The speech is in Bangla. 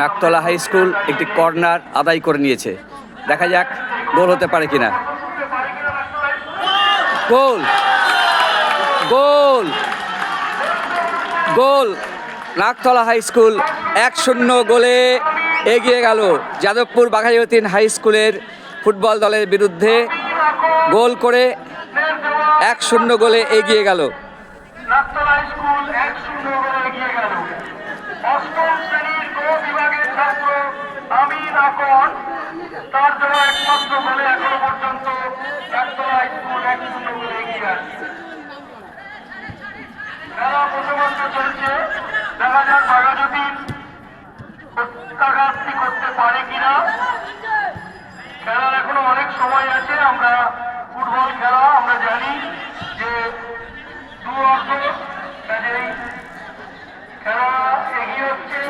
নাকতলা হাই স্কুল একটি কর্নার আদায় করে নিয়েছে। দেখা যাক গোল হতে পারে কিনা। গোল গোল গোল! নাকতলা হাই স্কুল 1-0 গোলে এগিয়ে গেল যাদবপুর বাঘাযতীন হাই স্কুলের ফুটবল দলের বিরুদ্ধে। গোল করে 1-0 গোলে এগিয়ে গেল। নাকতলা হাই স্কুল 1-0 গোলে এগিয়ে গেল। অষ্টম শ্রেণীর গ বিভাগের ছাত্র আমিন আকন, তার দ্বারা একমাত্র গোলে এখনো পর্যন্ত নাকতলা হাই স্কুল 1-0 গোলে এগিয়ে আছে। খেলা প্রথমার্ধ চলছে, দেখা যাক বাঘাযতীন প্রত্যাঘাতটি করতে পারে কিনা। খেলার এখনো অনেক সময় আছে। আমরা ফুটবল খেলা আমরা জানি যে দু অর্ধ, কাজেই খেলা এগিয়ে হচ্ছে।